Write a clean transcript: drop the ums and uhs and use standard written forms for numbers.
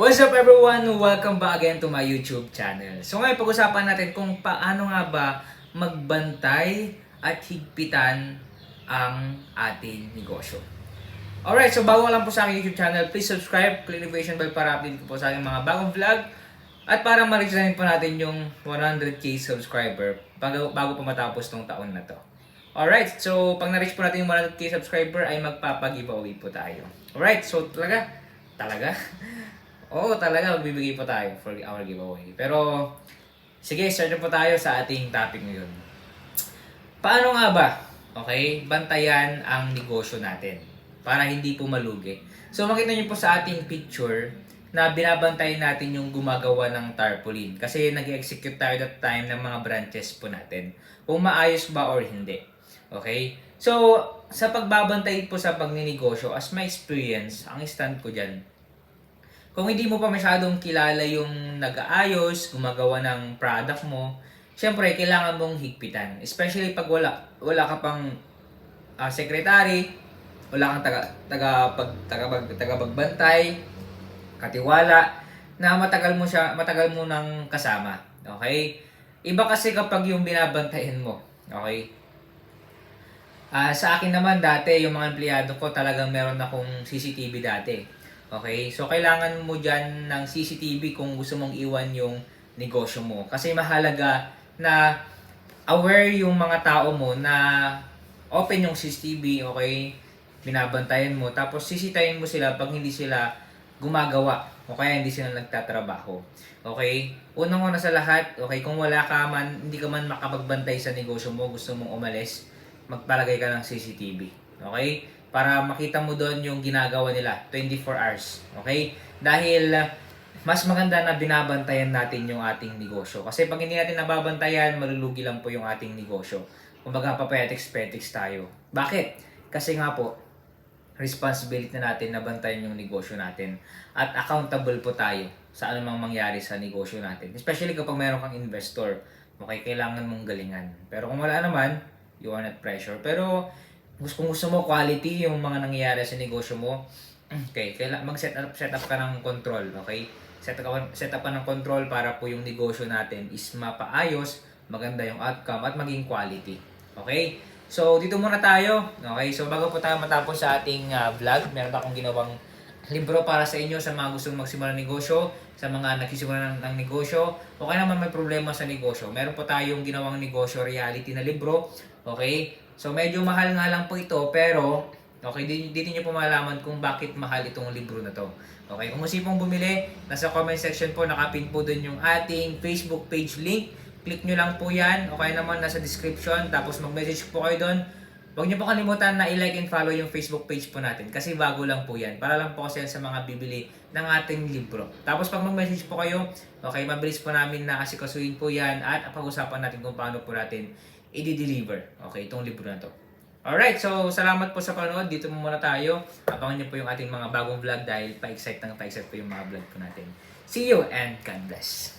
What's up everyone? Welcome back again to my YouTube channel. So ngayon pag-usapan natin kung paano nga ba magbantay at higpitan ang ating negosyo. Alright, so bago lang po sa aking YouTube channel, please subscribe, click notification bell para update ko po sa aking mga bagong vlog at para ma-reach na rin po natin yung 100k subscriber bago pa matapos tong taon na to. Alright, so pag na-reach po natin yung 100k subscriber ay magpapag-giveaway po tayo. Alright, so talaga? Oo, talaga magbibigay po tayo for our giveaway. Pero sige, start na po tayo sa ating topic ngayon. Paano nga ba, okay, bantayan ang negosyo natin para hindi po malugi? So makita niyo po sa ating picture na binabantayan natin yung gumagawa ng tarpaulin. Kasi nag-execute tayo that time ng mga branches po natin. Kung maayos ba or hindi. Okay? So, sa pagbabantay po sa pagninegosyo, as my experience, ang stand ko dyan, kung hindi mo pa masyadong kilala yung nag-aayos, gumagawa ng product mo, syempre, kailangan mong higpitan. Especially pag wala ka pang secretary, wala kang tagapagbantay, katiwala, na matagal mo nang kasama. Okay? Iba kasi kapag yung binabantayan mo. Okay? Sa akin naman dati, yung mga empleyado ko talagang meron akong CCTV dati. Okay? So, kailangan mo dyan ng CCTV kung gusto mong iwan yung negosyo mo. Kasi mahalaga na aware yung mga tao mo na open yung CCTV, okay? Binabantayan mo. Tapos, sisitayin mo sila pag hindi sila gumagawa o kaya hindi sila nagtatrabaho. Okay? Unang-una sa lahat, okay, kung hindi ka man makapagbantay sa negosyo mo, gusto mong umalis, magpalagay ka ng CCTV. Okay? Para makita mo doon yung ginagawa nila 24 hours. Okay? Dahil mas maganda na binabantayan natin yung ating negosyo. Kasi pag hindi natin nababantayan, malulugi lang po yung ating negosyo. Kumbaga, papetex-petex tayo. Bakit? Kasi nga po, responsibility na natin na bantayan yung negosyo natin. At accountable po tayo sa anumang mangyari sa negosyo natin. Especially kapag meron kang investor. Okay, kailangan mong galingan. Pero kung wala naman, you are not pressure. Pero kung gusto mo quality yung mga nangyayari sa negosyo mo, okay, mag-set up ka ng control, okay? Set up ka ng control para po yung negosyo natin is mapaayos, maganda yung outcome at maging quality. Okay? So, dito muna tayo. Okay? So, bago po tayo matapos sa ating vlog, meron akong ginawang libro para sa inyo sa mga gustong magsimula ng negosyo, sa mga nagsisimula ng negosyo, o kaya naman may problema sa negosyo. Meron po tayong ginawang negosyo reality na libro. Okay? So, medyo mahal nga lang po ito, pero okay, dito nyo po malaman kung bakit mahal itong libro na to. Okay, kung gusto pong bumili, nasa comment section po, nakapin po dun yung ating Facebook page link. Click nyo lang po yan, okay naman nasa description, tapos mag-message po kayo dun. Huwag nyo po kalimutan na i-like and follow yung Facebook page po natin, kasi bago lang po yan. Para lang po kasi yan sa mga bibili ng ating libro. Tapos pag mag-message po kayo, okay, mabilis po namin na asikasuhin po yan at pag-usapan natin kung paano po natin i-deliver, okay, itong libro na to. Alright, so salamat po sa panonood. Dito muna tayo. Abangan nyo po yung ating mga bagong vlog dahil pa-excite po yung mga vlog po natin. See you and God bless.